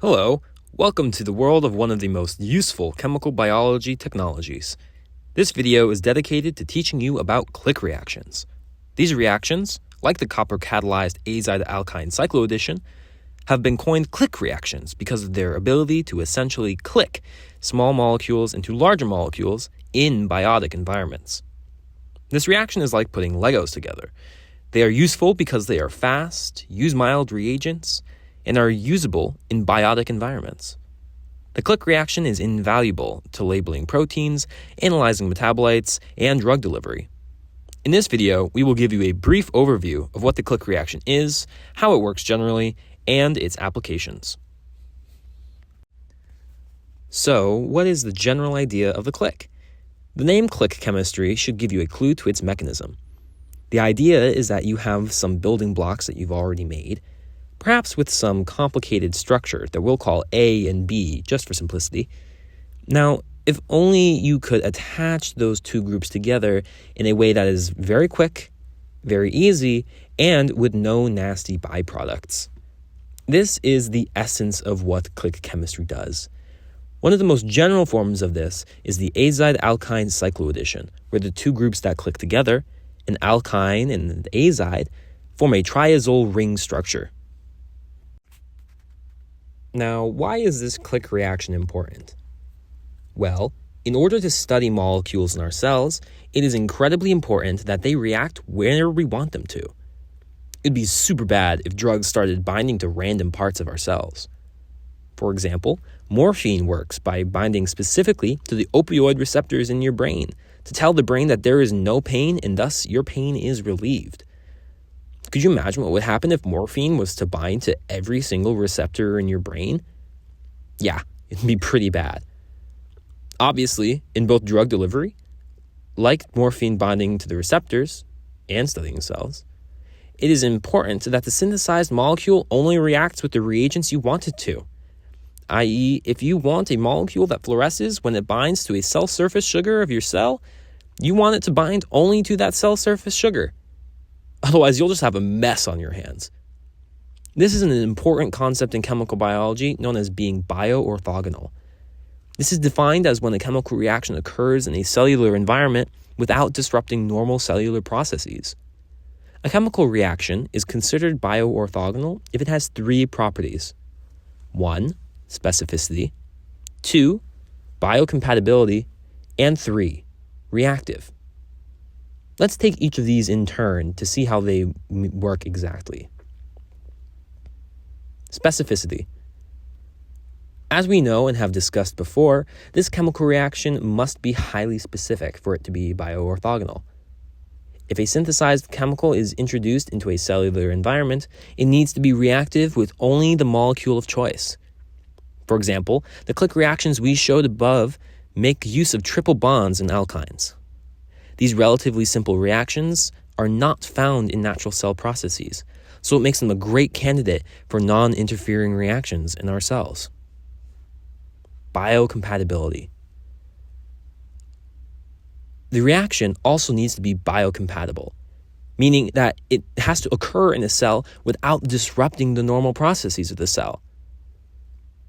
Hello, welcome to the world of one of the most useful chemical biology technologies. This video is dedicated to teaching you about click reactions. These reactions, like the copper-catalyzed azide-alkyne cycloaddition, have been coined click reactions because of their ability to essentially click small molecules into larger molecules in biotic environments. This reaction is like putting Legos together. They are useful because they are fast, use mild reagents, and are usable in biotic environments. The click reaction is invaluable to labeling proteins, analyzing metabolites, and drug delivery. In this video, we will give you a brief overview of what the click reaction is, how it works generally, and its applications. So, what is the general idea of the click? The name click chemistry should give you a clue to its mechanism. The idea is that you have some building blocks that you've already made, perhaps with some complicated structure that we'll call A and B just for simplicity. Now, if only you could attach those two groups together in a way that is very quick, very easy, and with no nasty byproducts. This is the essence of what click chemistry does. One of the most general forms of this is the azide-alkyne cycloaddition, where the two groups that click together, an alkyne and an azide, form a triazole ring structure. Now, why is this click reaction important? Well, in order to study molecules in our cells, it is incredibly important that they react where we want them to. It'd be super bad if drugs started binding to random parts of our cells. For example, morphine works by binding specifically to the opioid receptors in your brain to tell the brain that there is no pain and thus your pain is relieved. Could you imagine what would happen if morphine was to bind to every single receptor in your brain? Yeah, it'd be pretty bad. Obviously, in both drug delivery, like morphine binding to the receptors and studying cells, it is important that the synthesized molecule only reacts with the reagents you want it to. I.e., if you want a molecule that fluoresces when it binds to a cell surface sugar of your cell, you want it to bind only to that cell surface sugar. Otherwise, you'll just have a mess on your hands. This is an important concept in chemical biology known as being bioorthogonal. This is defined as when a chemical reaction occurs in a cellular environment without disrupting normal cellular processes. A chemical reaction is considered bioorthogonal if it has three properties. 1. Specificity. 2. Biocompatibility. And 3. Reactive. Let's take each of these in turn to see how they work exactly. Specificity. As we know and have discussed before, this chemical reaction must be highly specific for it to be bioorthogonal. If a synthesized chemical is introduced into a cellular environment, it needs to be reactive with only the molecule of choice. For example, the click reactions we showed above make use of triple bonds in alkynes. These relatively simple reactions are not found in natural cell processes, so it makes them a great candidate for non-interfering reactions in our cells. Biocompatibility. The reaction also needs to be biocompatible, meaning that it has to occur in a cell without disrupting the normal processes of the cell.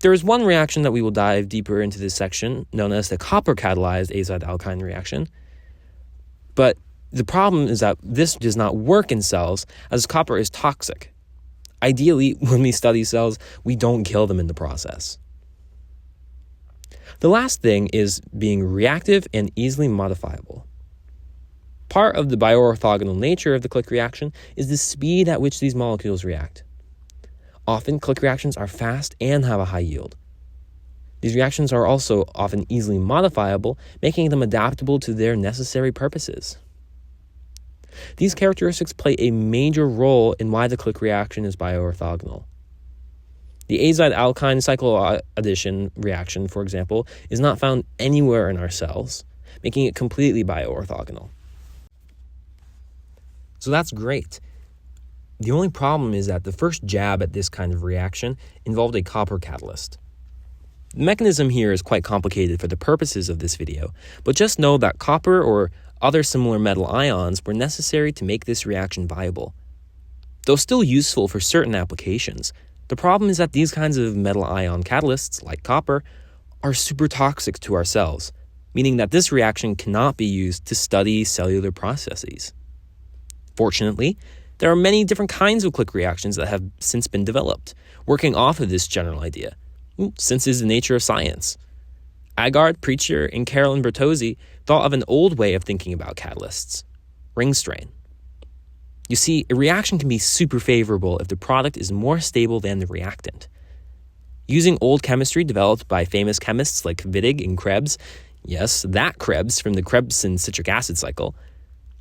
There is one reaction that we will dive deeper into this section, known as the copper-catalyzed azide-alkyne reaction. But the problem is that this does not work in cells as copper is toxic. Ideally, when we study cells, we don't kill them in the process. The last thing is being reactive and easily modifiable. Part of the bioorthogonal nature of the click reaction is the speed at which these molecules react. Often, click reactions are fast and have a high yield. These reactions are also often easily modifiable, making them adaptable to their necessary purposes. These characteristics play a major role in why the click reaction is bioorthogonal. The azide-alkyne cycloaddition reaction, for example, is not found anywhere in our cells, making it completely bioorthogonal. So that's great. The only problem is that the first jab at this kind of reaction involved a copper catalyst. The mechanism here is quite complicated for the purposes of this video, but just know that copper or other similar metal ions were necessary to make this reaction viable. Though still useful for certain applications, The problem is that these kinds of metal ion catalysts, like copper, are super toxic to our cells, meaning that this reaction cannot be used to study cellular processes. Fortunately, there are many different kinds of click reactions that have since been developed, working off of this general idea, since it is the nature of science. Agard, Preacher, and Carolyn Bertozzi thought of an old way of thinking about catalysts: ring strain. You see, a reaction can be super favorable if the product is more stable than the reactant. Using old chemistry developed by famous chemists like Wittig and Krebs, yes, that Krebs from the Krebs citric acid cycle,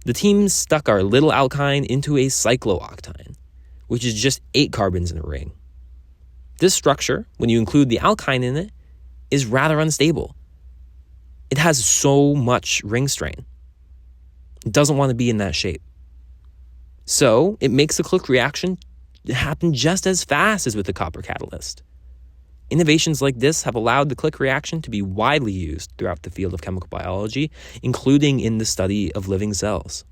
the team stuck our little alkyne into a cyclooctane, which is just 8 carbons in a ring. This structure, when you include the alkyne in it, is rather unstable. It has so much ring strain. It doesn't want to be in that shape. So it makes the click reaction happen just as fast as with the copper catalyst. Innovations like this have allowed the click reaction to be widely used throughout the field of chemical biology, including in the study of living cells.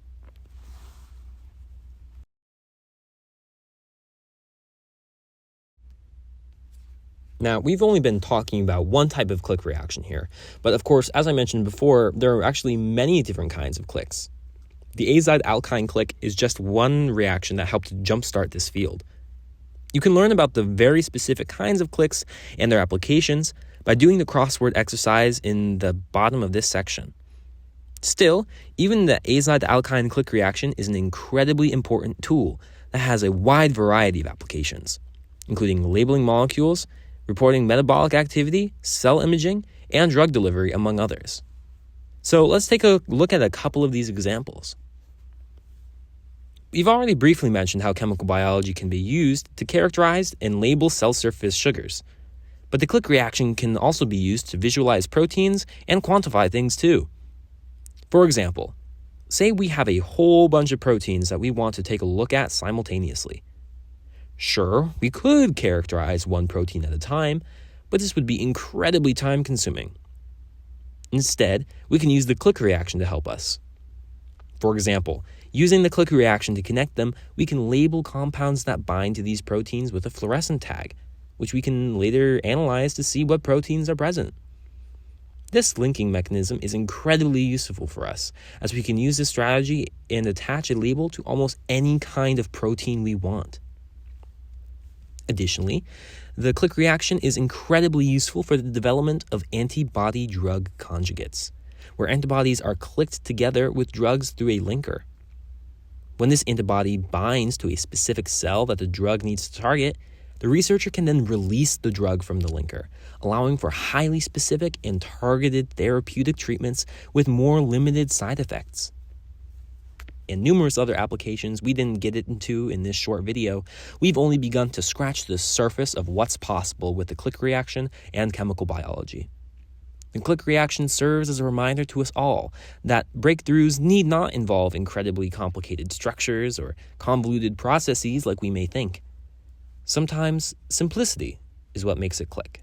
Now, we've only been talking about one type of click reaction here, but of course, as I mentioned before, there are actually many different kinds of clicks. The azide-alkyne click is just one reaction that helped jumpstart this field. You can learn about the very specific kinds of clicks and their applications by doing the crossword exercise in the bottom of this section. Still, even the azide-alkyne click reaction is an incredibly important tool that has a wide variety of applications, including labeling molecules, reporting metabolic activity, cell imaging, and drug delivery, among others. So let's take a look at a couple of these examples. We've already briefly mentioned how chemical biology can be used to characterize and label cell surface sugars, but the click reaction can also be used to visualize proteins and quantify things too. For example, say we have a whole bunch of proteins that we want to take a look at simultaneously. Sure, we could characterize one protein at a time, but this would be incredibly time-consuming. Instead, we can use the click reaction to help us. For example, using the click reaction to connect them, we can label compounds that bind to these proteins with a fluorescent tag, which we can later analyze to see what proteins are present. This linking mechanism is incredibly useful for us, as we can use this strategy and attach a label to almost any kind of protein we want. Additionally, the click reaction is incredibly useful for the development of antibody-drug conjugates, where antibodies are clicked together with drugs through a linker. When this antibody binds to a specific cell that the drug needs to target, the researcher can then release the drug from the linker, allowing for highly specific and targeted therapeutic treatments with more limited side effects. And numerous other applications we didn't get into in this short video, we've only begun to scratch the surface of what's possible with the click reaction and chemical biology. The click reaction serves as a reminder to us all that breakthroughs need not involve incredibly complicated structures or convoluted processes like we may think. Sometimes simplicity is what makes it click.